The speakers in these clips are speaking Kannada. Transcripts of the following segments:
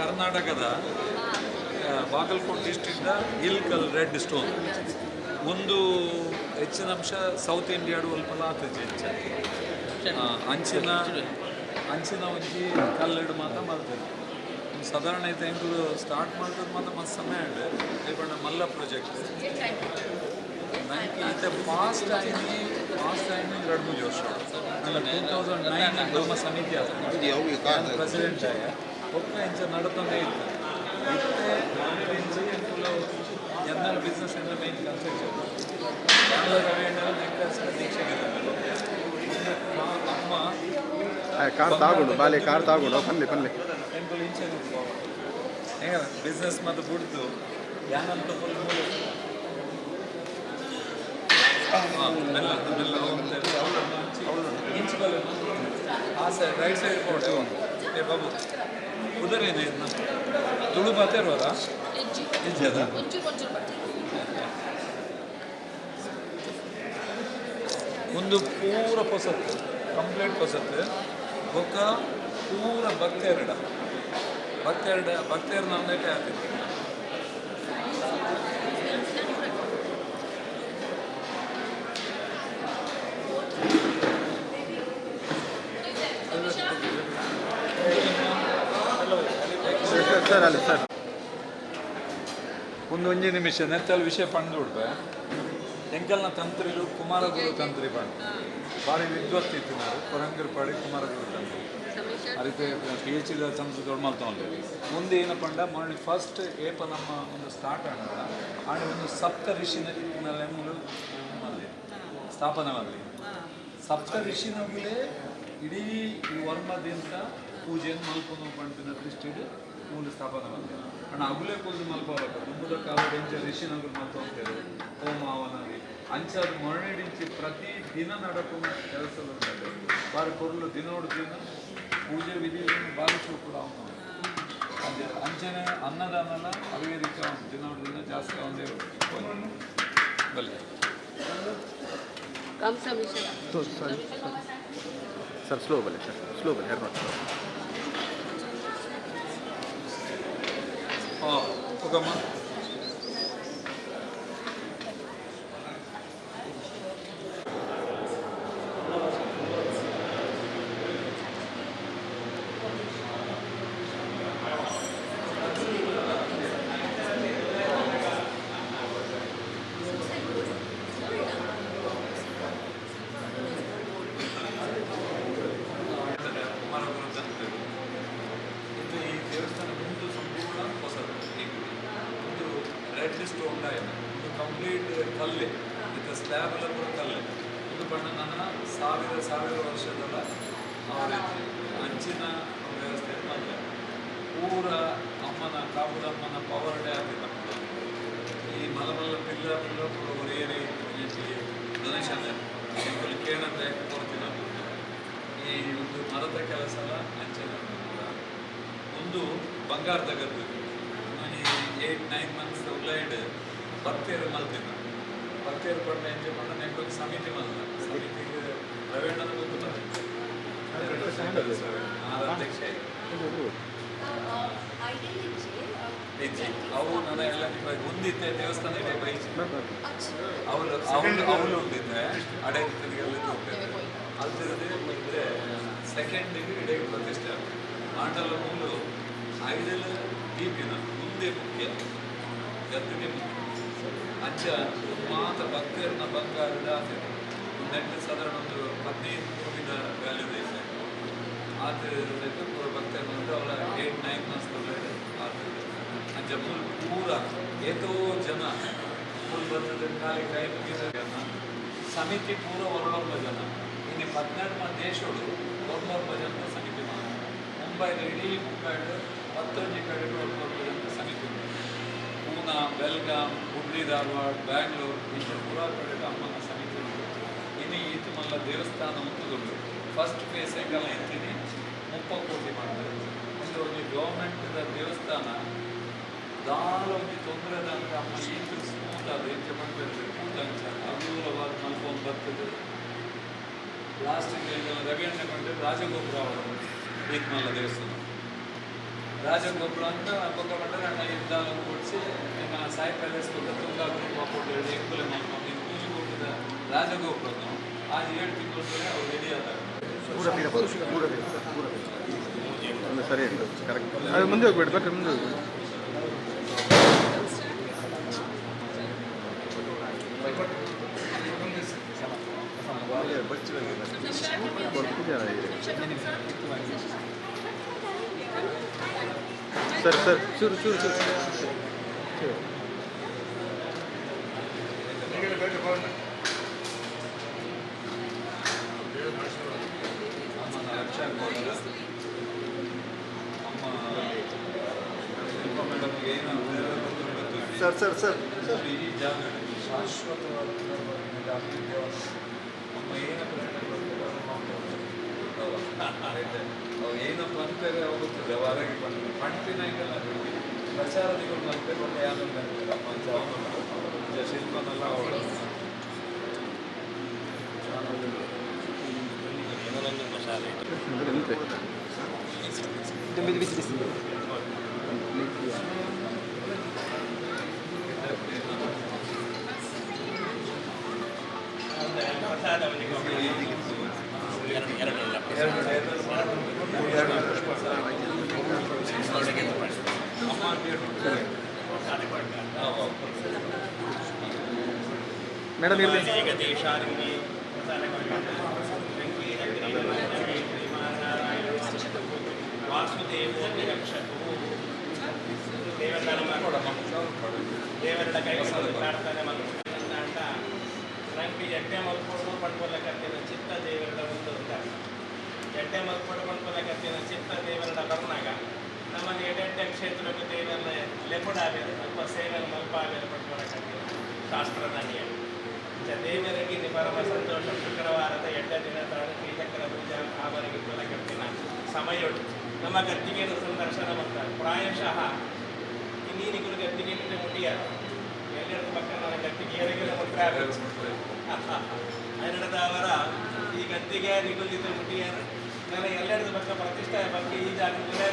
ಕರ್ನಾಟಕದ ಬಾಗಲಕೋಟೆ ಡಿಸ್ಟ್ರಿಕ್ಟ್ದ ಇಲ್ಕಲ್ ರೆಡ್ ಸ್ಟೋನ್ ಒಂದು ಹೆಚ್ಚಿನ ಅಂಶ ಸೌತ್ ಇಂಡಿಯಾಡು ಒಲ್ಪಲ ಆತೈತಿ ಹೆಚ್ಚ ಅಂಚಿನ ಅಂಚಿನ ಒಂಜಿ ಕಲ್ಲೆಡು ಮಾತ್ರ ಮಾಡ್ತೇವೆ ಸಾಧಾರಣ ಐತೆ ಹೆಂಗೆ ಸ್ಟಾರ್ಟ್ ಮಾಡ್ತದೆ ಮಾತ್ರ ಮಸ್ತ್ ಸಮಯ ಉಂಟು ಇವಾಗ ಮಲ್ಲ ಪ್ರಾಜೆಕ್ಟ್ ನನಗೆ ಇತ್ತೆ ಫಾಸ್ಟ್ ಆಗಿ 2-3 ವರ್ಷ ಅಲ್ಲ 2009 ನಮ್ಮ ಸಮಿತಿ ಆದ ಪ್ರೆಸಿಡೆಂಟ್ ಆಯ ಒಕ್ಕ ಇಂಚ ನಡತಂದೇ ಇತ್ತು ಇತ್ತೆ ಇಂಚಿ ಜನರಲ್ ಬಿಸ್ನೆಸ್ ಎಂದ ಮೇನ್ ಕನ್ಸೆಪ್ಟ್ ಅಮ್ಮ ಕಾರ್ ತಾಗುಂಡು ಬಾಲೆ ಕಾರ್ ತಾಗುಂಡು ಪಲ್ಲೆ ಪಲ್ಲೆ ಎಂಟು ಇಂಚೆ ಹೆಂಗ ಬಿಸ್ನೆಸ್ ಮತ್ತು ಬಿಡ್ದು ಯಾನಂತ ಫುಲ್ ಇಂಚು ಆ ಸೈಡ್ ರೈಟ್ ಸೈಡ್ ಕೊಟ್ಟೆ ಏ ಬಾಬು ಉದರ್ ಇದೆ ಇದನ್ನ ತುಳು ಬಾತೆ ಇರೋದಾ ಇಜ್ಜಿ ಅದ ಒಂದು ಪೂರ ಹೊಸತ್ತು ಕಂಪ್ಲೀಟ್ ಹೊಸತ್ತು ಬೊಕ್ಕ ಪೂರ ಭಕ್ತೇರಡ ಭಕ್ತೇರ್ ನಮ್ಮದಕ್ಕೆ ಆಗ್ತಿತ್ತು ಸರ್ ಅಲ್ಲಿ ಸರ್ ಒಂದು ನಿಮಿಷ ನೆತ್ತಲ್ಲಿ ವಿಷಯ ಪಂಡು ಬಿಡ್ಬೆ ಎಂಕಲ್ನ ತಂತ್ರಿಲು ಕುಮಾರಗುರು ತಂತ್ರಿ ಪಂಡು ಭಾರಿ ವಿದ್ವತ್ ಇತ್ತು ನಾವು ಕೊರಂಗರ್ ಪಾಡಿ ಕುಮಾರಗುರು ತಂತ್ರಿ ಅದಕ್ಕೆ ಪಿ ಎಚ್ ಡಿ ಸಂಸ್ಕೃತಿ ಮಾಡ್ತೊಂಡು ಮುಂದೆ ಏನಪ್ಪ ಅಂಡ ಮಾಡಿ ಫಸ್ಟ್ ಏಪ ನಮ್ಮ ಒಂದು ಸ್ಟಾರ್ಟ್ ಆಡ ಆಡಿ ಒಂದು ಸಪ್ತ ಋಷಿನಲ್ಲಿ ಮೂರು ಮಲ್ಲಿ ಸ್ಥಾಪನೆ ಮಾಡಲಿ ಸಪ್ತ ಋಷಿನಗಳೇ ಇಡೀ ಈ ವರ್ಮದಿಂದ ಪೂಜೆಯನ್ನು ಮಲ್ಕೊಂಡು ಪಂಪಿನ ದೃಷ್ಟಿಡು ಮೂಲ ಸ್ಥಾಪನೆ ಮಾಡಿದೆ ಅಣ್ಣ ಅಗುಲೇ ಕೂದು ಮಲ್ಕೋಬೇಕು ಮುಂಬುದ ಕಾಲ ಎಂಚ ಋಷಿನಗರು ಮಲ್ಕೊಂತೇವೆ ಹೋಮಾವನವಿ ಅಂಚಾದ ಮರಣಿಡಿಂಚಿ ಪ್ರತಿ ದಿನ ನಡಕುವ ಕೆಲಸಗಳು ಬಾರಿ ಕೊರಲು ದಿನೋಡು ದಿನ ಪೂಜೆ ವಿಧಿಗಳನ್ನು ಭಾವಿಸುವ ಕೂಡ ಅವನು ಅಂಚನೆ ಅನ್ನದಾನಲ್ಲ ಅವೇ ರೀತಿ ಅವನು ದಿನೋಡು ದಿನ ಜಾಸ್ತಿ ಅವನೇ ಬಲ್ಲಿ ಸರ್ ಸ್ಲೋ ಬಲೆ ಸರ್ ಸ್ಲೋ ಬಲೆ ಯಾರು ಮಾಡ್ತಾರೆ ಹೋಗಮ್ಮ ರೆಡ್ ಸ್ಟೋನ್ ಇದು ಕಂಪ್ಲೀಟ್ ಕಲ್ಲೆ ಇದು ಸ್ಲ್ಯಾಬ್ ಎಲ್ಲ ಕೂಡ ಕಲ್ಲೆ ಇದು ಬಣ್ಣ ನನ್ನ ಸಾವಿರ ವರ್ಷದಲ್ಲ ಅವರ ಅಂಚಿನ ವ್ಯವಸ್ಥೆ ಬಂದ ಪೂರ ಅಮ್ಮನ ಕಾಬುದಮ್ಮನ ಪವರ್ ಡೇ ಆಗಿದೆ ಈ ಮಲಮಲ್ಲ ಪಿಲ್ಲರ್ ಕೂಡ ಏರಿ ಡೊನೇಷನ್ ಸಿಂಪಲ್ ಕೇಳಂತೆ ಕೊಡ್ತೀನಿ ಈ ಒಂದು ಮರದ ಕೆಲಸ ಎಲ್ಲ ಅಂಚಿನ ಒಂದು ಬಂಗಾರದ ಗದ್ದು 8-9 months ಉಳ್ಳಾಯ್ಡ್ ಭಕ್ತಿಯರು ಮಲ್ತಿದ್ದ ಭಕ್ತಿಯರು ಪಡ್ಡ ಎಂಜಾಯ್ ಪಡ್ಡ ನೆಕ್ಕೊಂದು ಸಮಿತಿ ಮಲ್ದ ಸಮಿತಿಗೆ ರವೀಣನ ಗೊತ್ತುತ್ತಾರೆ ಅಧ್ಯಕ್ಷ ಹೆಜ್ಜಿ ಅವು ನನ್ನ ಎಲ್ಲ ಮುಂದಿದ್ದೆ ದೇವಸ್ಥಾನ ಇದೆ ಬೈಜಿ ಅವಳು ಉಂಟಿದ್ದೆ ಅಡೆಗೆಲ್ಲ ಹೋಗ್ತಿದ್ದೆ ಅಲ್ದಿರದೆ ಮತ್ತೆ ಸೆಕೆಂಡಿಗೆ ಇಡೆಗೆ ಪ್ರತಿಷ್ಠೆ ಆಟಲ ಮೂಲು ಐದಲ್ ದೀಪಿನ ಮುಂದೆ ಮುಖ್ಯ ಗದ್ದಿಗೆ ಮುಖ್ಯ ಅಂಚ ಮಾತ್ರ ಭಕ್ತರನ್ನ ಬಂಗಾರದ ನೆಟ್ಟು ಸಾಧಾರಣ ಒಂದು 15 ವಿಧ ವ್ಯಾಲ್ಯೂ ಇದೆ ಆದ್ರೆ ಭಕ್ತರನ್ನ ಅವಳ 8-9 months ಅಂಚ ಮೂಲ ಪೂರ ಏತೋ ಜನ ಮೂಲ ಬಂದದ ಖಾಲಿ ಕೈ ಮುಗಿದ ಸಮಿತಿ ಪೂರ ಒರ್ವರ್ಮ ಜನ ಇನ್ನು 12 ದೇಶಗಳು ಒರ್ವರ್ಮ ಜನ ಸಮಿತಿ ಮಾಡ ಮುಂಬೈದ ಇಡೀ ಮುಂಬೈಡು 11 ಕಡೆ ಒರ್ವರ್ಮ ಜನ ಸಮಿತಿ ಪೂನಾ ಬೆಲ್ಗಾಮ್ ಹುಬ್ಳಿ ಧಾರವಾಡ ಬ್ಯಾಂಗ್ಳೂರು ಇಂಥ ಪೂರ ಕಡೆ ಅಮ್ಮನ ಸಮಿತಿ ಉಂಟು ಇನ್ನು ಈತು ಮಲ್ಲ ದೇವಸ್ಥಾನ ಉಂಟುದುಂಟು ಫಸ್ಟ್ ಫೇಸ್ ಹೆಂಗೆಲ್ಲ ಇರ್ತೀನಿ 30 ಕೋಟಿ ಮಾಡ್ತಾರೆ ಒಂದು ಗೌರ್ಮೆಂಟ್ದ ದೇವಸ್ಥಾನ ದಾಳ ಒಂದು ತೊಂದರೆ ಅಂತ ಅಮ್ಮ ಈತು ಸ್ಮೂತ್ ಅದು ಹೆಚ್ಚು ಮಾಡ್ತಾರೆ ಕೂತಂಚ ಅನುಕೂಲವಾದ ಮಲ್ಕೊಂಡು ಬರ್ತದೆ ಲಾಸ್ಟಿಗೆ ರವಿ ಅಣ್ಣ ಬಂದು ರಾಜಗೋಪುರ ಅವರು ಈತ್ ಮಲ್ಲ ದೇವಸ್ಥಾನ రాజగోపురం అంతా ఒక్కొక్క పంట అన్న యుద్ధాలను కూర్చి నేను సాయి ప్యాలెస్ ఒక తుంగా పోటీ ఎక్కువ నేను కూచిపోతున్న రాజగోపురం आज 7 ತಿಂಗಳು ಅವ್ರು ರೆಡಿ ಆದಾಗ ಸರಿ ಕರೆಕ್ಟ್ ಅದು ಮುಂದೆ ಹೋಗ್ಬಿಡ್ಬೇಕು ಮುಂದೆ ಹೋಗ್ಬಿಡಿ ಸರ್ ಸರ್ ಚೂರು ಚೂರು ಚೂರು ಸರ್ ಸರ್ ಸರ್ ಈ ಜಾಗ ಶಾಶ್ವತವಾದ ಅಮ್ಮ ಏನಪ್ಪ ಅಂತಾರೆ ಹೋಗುತ್ತದೆ ಹೊರಗೆ ಪಂಪಿನ ಈಗೆಲ್ಲ ಪ್ರಚಾರದಿಗಳು ಮತ್ತೆ ಒಳ್ಳೆ ಯಾರು ಅಮ್ಮ ಶಿಲ್ಪನೆಲ್ಲ ಅವಳು ಏನೊಂದು ಮಸಾಲೆ ಮೇಡಮ್ ಇಲ್ಲಿ ದೇವರ ಕೈ ಪ್ರಾರ್ಥನೆ ಅಂತ ನಂಗೆ ಎಡ್ಡೆ ಮಲ್ಕೊಂಡು ಪಡ್ಕೊಳ್ಳಕತ್ತಿನ ಚಿತ್ತ ದೇವರ ಒಂದು ಎಡ್ಡೆ ಮಲ್ಕೊಂಡು ಪಡ್ಕೊಳ್ಳಕತ್ತಿನ ಚಿತ್ತ ದೇವರ ಬರ್ನಾಗ ನಮ್ಮಲ್ಲಿ ಎಡೆಡ್ಡೆ ಕ್ಷೇತ್ರಕ್ಕೆ ದೇವರ ಲೆಪುಡಾಗಲಿ ಸ್ವಲ್ಪ ಸೇವೆಯನ್ನು ಮಲ್ಪಾಗಲಿ ಪಡ್ಕೊಳ್ಳಕತ್ತಿನ ಶಾಸ್ತ್ರದ ನಿಯಮ ದೇವರಿಗೆ ಪರಮ ಸಂತೋಷ ಶುಕ್ರವಾರದ 8 ದಿನ ಶ್ರೀಚಕ್ರ ಪೂಜಾ ಅವರಿಗೆ ಕೊಲಕತ್ತಿನ ಸಮಯ ನಮ್ಮ ಗದ್ದಿಗೆಯನ್ನು ಸಂದರ್ಶನ ಮಾಡ್ತಾರೆ ಪ್ರಾಯಶಃ ಇನ್ನೀನಿಗಳು ಗದ್ದಿಗೆ ಮುಟ್ಟಿಯಾರ ಎಲ್ಲರ ಪಕ್ಕ ನನ್ನ ಗದ್ದಿಗೆ ಏರಿಗೆಲ್ಲ ಮುಟ್ಟಾಗ ಹನ್ನೆರಡದ ಅವರ ಈ ಗದ್ದಿಗೆ ನಿಗುಲಿತ ಮುಟ್ಟಿಯಾರ ನನ್ನ ಎಲ್ಲರದ ಪಕ್ಕ ಪ್ರತಿಷ್ಠೆ ಬಗ್ಗೆ ಈ ಜಾಗದಲ್ಲೇ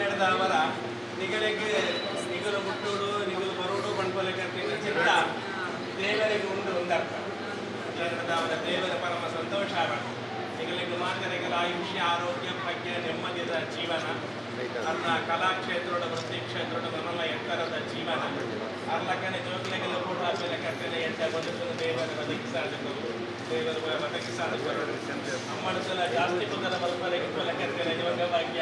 ನಡೆದ ಅವರ ನಿಗಳಿಗೆ ನಿಗಲು ಮುಟ್ಟುಡು ನಿಗಲು ಬರುಡು ಬಣ್ಕೊಲಕತ್ತಿನ ಚಿತ್ತ ದೇವರಿಗೆ ಒಂದರ್ಥ ಅವರ ದೇವರ ಪರಮ ಸಂತೋಷ ನಿಗಲಿಗೆ ಮಾತರಿಗಳ ಆಯುಷ್ಯ ಆರೋಗ್ಯ ಪ್ರಜ್ಞೆ ನೆಮ್ಮದಿಯ ಜೀವನ ಅರ್ನ ಕಲಾಕ್ಷೇತ್ರದ ವೃತ್ತಿ ಕ್ಷೇತ್ರದ ಮನಲ ಎತ್ತರದ ಜೀವನ ಅರ್ಲಕ್ಕನೆ ಜೋಗ್ಲೆಗೆಲ್ಲ ಕೂಡ ಬೆಲೆ ಕಟ್ಟನೆ ಎಂಟ ಬದುಕನ್ನು ದೇವರ ಬದುಕಿಸಾದವರು ದೇವರು ಬದುಕಿಸಾದವರು ಅಮ್ಮಳಸಲ ಜಾಸ್ತಿ ಬುದ್ಧರ ಬಲ್ಪಲೆಗೆ ಕೊಲಕತ್ತನೆ ಜೋಗ ಭಾಗ್ಯ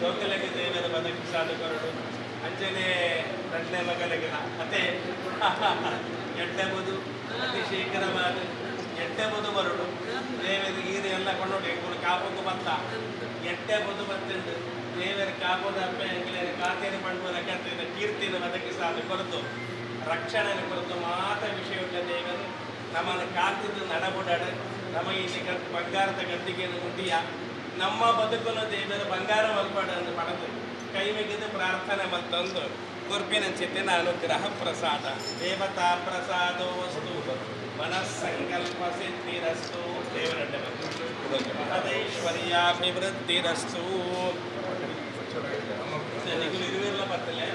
ಜೋಗಲೆಗೆ ದೇವರ ಬದುಕಿಸಾದವರು ಅಂಜನೆ ಗಂಟೆ ಮಗಲಿಗಿನ ಅದೇ ಎಡ್ಡೆಬುದು ಅತಿ ಶೀಘ್ರವಾದ ಎಡ್ಡೆಬುದು ಬರುಡು ದೇವರ ಈರು ಎಲ್ಲ ಕೊಂಡೋಡಿ ಕಾಪಕ್ಕೆ ಬಂತ ಎಡ್ಡೆಬುದು ಬತ್ತುಂಡು ದೇವರ ಕಾಪದ ಅಪ್ಪ ಎಂಗಿಲೇನು ಖಾತೆಯನ್ನು ಪಡ್ಬೋದ ಕರ್ತಿನ ಕೀರ್ತಿನ ಬದುಕಿಸಾದ ಕೊರತು ರಕ್ಷಣೆಯನ್ನು ಕೊರತು ಮಾತ ವಿಷಯವುಳ್ಳ ದೇವರು ನಮ್ಮನ್ನು ಕಾತಿದ್ದು ನಡಬುಡಾಡ ನಮ್ಮ ಈ ಬಂಗಾರದ ಗದ್ದಿಗೆಯನ್ನು ಮುಟ್ಟಿಯ ನಮ್ಮ ಬದುಕನ್ನು ದೇವರ ಬಂಗಾರ ಮಲ್ಪಡನ್ನು ಪಡೆದು ಕೈ ಮುಗಿದು ಪ್ರಾರ್ಥನೆ ಮತ್ತೊಂದು ಗುರುಪಿನ ಚಿತ್ತಿನ ಅನುಗ್ರಹ ಪ್ರಸಾದ ದೇವತಾ ಪ್ರಸಾದೋ ವಸ್ತು ಮನಸ್ಸಂಕಲ್ಪ ಸಿದ್ಧಿರಸ್ತು ದೇವರಡ್ಡೆ ಮಹದೇಶ್ವರ್ಯಾಭಿವೃದ್ಧಿರಸ್ತು ನಿಗಲು ಇರುವೆಲ್ಲ ಬರ್ತಲೆ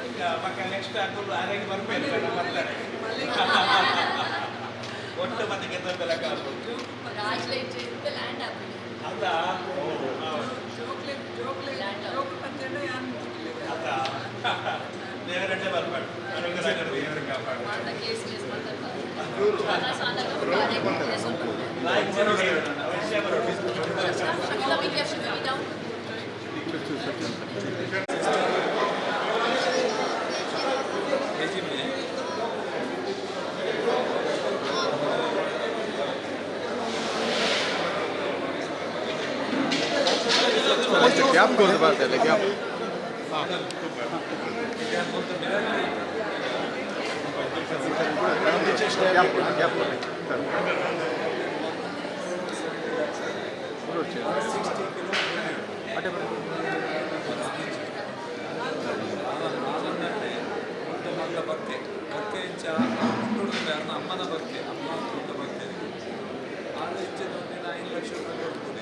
ಈಗ ಪಕ್ಕ ನೆಕ್ಸ್ಟ್ ಹಾಕೊಂಡು ಆರೋಗ್ಯ ಬರ್ಬೇಕು ಬರ್ತಾರೆ ಒಟ್ಟು ಬದುಕೆ ಬೆಳಕಾಗ್ಬೋದು ಅದ ದೇವರಡ್ಡೆ ಬರ್ಬೇಡ ಅನುಗ್ರಹ ದೇವರ ಕಾಪಾಡು ಗ್ಯಾಪ್ ಕೊಡ್ದು ಬರ್ತಲ್ಲ ಗ್ಯಾಪ್ ಗ್ಯಾಪ್ ಭಕ್ತಿ ಭಕ್ತಿ ಅಮ್ಮನ ಭಕ್ತಿ ಅಮ್ಮ ಭಕ್ತಿ ಆಳು ಹೆಚ್ಚು 5 ಲಕ್ಷ ರೂಪಾಯಿ ಕೊಡ್ತೀನಿ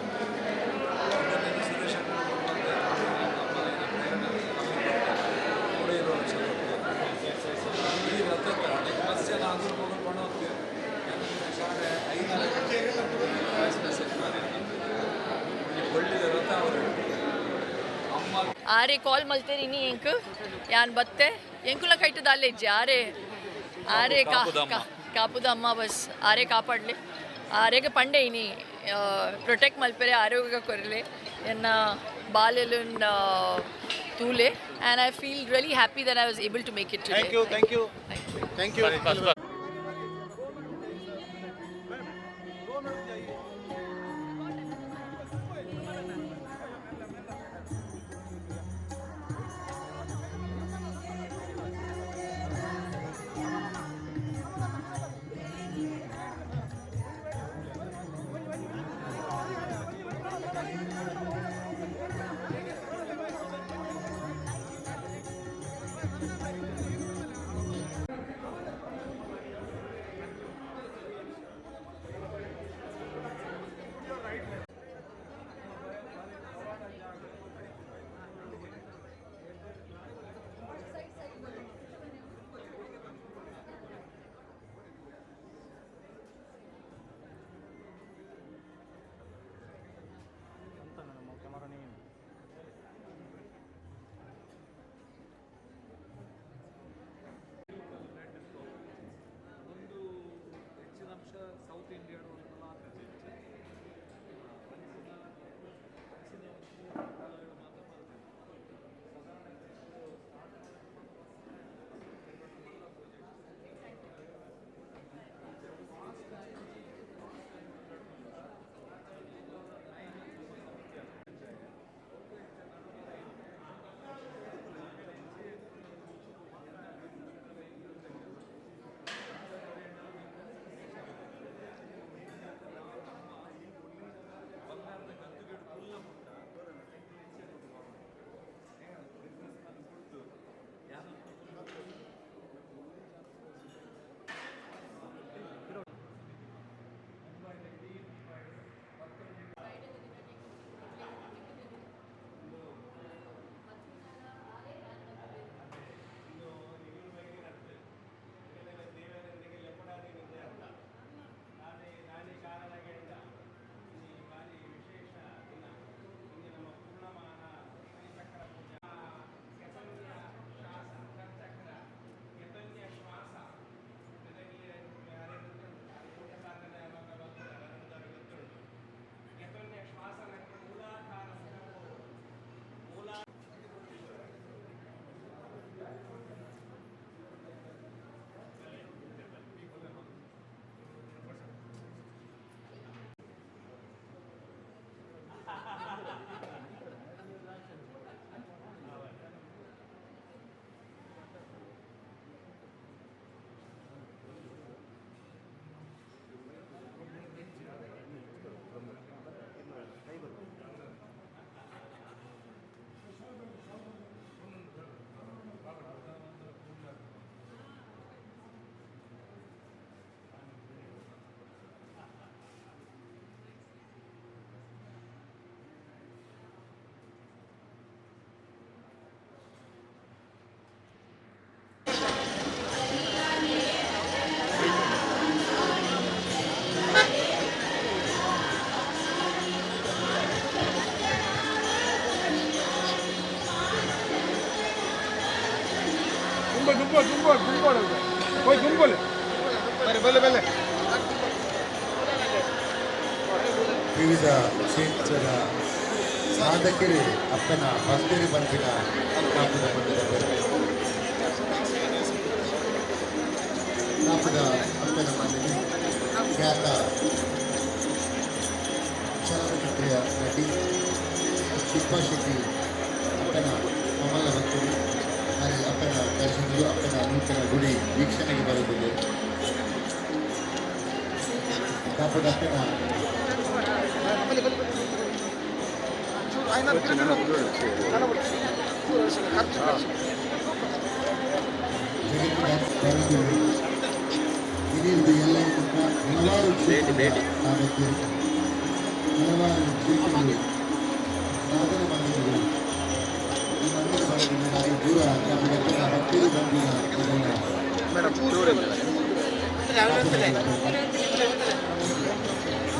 ಆರೆ ಕಾಲ್ ಮಲ್ತೇರಿ ನೀ ಎಂಕ್ ಯಾನ್ ಬತ್ತೆ ಎಂಕುಲ ಕೈಟ್ ದಾಲೆ ಇಜ್ಜೆ ಆರೆ ಕಾಪುದ ಅಮ್ಮ ಬಸ್ ಆರೆ ಕಾಪಾಡಲಿ ಆರೆಗೆ ಪಂಡೆ ಇನಿ ಪ್ರೊಟೆಕ್ಟ್ ಮಲ್ಪೆರೆ ಆರೋಗ್ಯ ಕೊರಲೆ ಎನ್ನ ಬಾಲೆಲುನ್ ತೂಲೆ and I feel really happy that I was able to make it today. Thank you. South ಇಂಡಿಯಾಡು ವಿವಿಧ ಕ್ಷೇತ್ರದ ಸಾಧಕರು ಅಪ್ಪನ ಬಸ್ತೇರಿ ಬಂದಿನ ನಾಪದ ಅಪ್ಪನ ಮನೆಯಲ್ಲಿ ಖ್ಯಾತ ಚಲನಚಿತ್ರೆಯ ನಟಿ ಶಿಲ್ಪಾ ಶೆಟ್ಟಿ ಅಪ್ಪನ ಕಮಲ ಭಕ್ತರು ಹಾಗೆ ಅಪ್ಪನ ದರ್ಶನಗಳು ಅಪ್ಪನ ನೂತನ ಗುಡಿ ವೀಕ್ಷಣೆಗೆ ಬರುತ್ತಿದೆ. ಕಾಪದ ಅಪ್ಪನ ಜಗತ್ತಿನ ಇದರಿಂದ ಎಲ್ಲರಿಗಿಂತ ಹಲವಾರು ಸಾಮರ್ಥ್ಯ ಹಲವಾರು ಕ್ಷೇತ್ರಗಳು ಸಾಧನೆ ಮಾಡಿದರು. ಈ ಮಂದಿರ ಬರೋದ್ರಿಂದ ಹಾಗೆ ದೂರ ನಮ್ಮ ಹತ್ತಿರ ಬಂದಿನ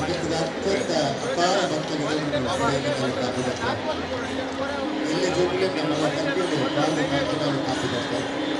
ಜಗತ್ತಿನ ಅತ್ಯಂತ ಅಪಾರ ಭಕ್ತಗಳನ್ನು ಪಡೆಯಲು ಕಾಪಿಡುತ್ತಾರೆ. ಎಲ್ಲಿ ಜೋಗಿಲೆ ನಮ್ಮ ಕಂಟಿಯಲ್ಲಿ ಕಾಪು ಕಾಪಿಡುತ್ತಾರೆ.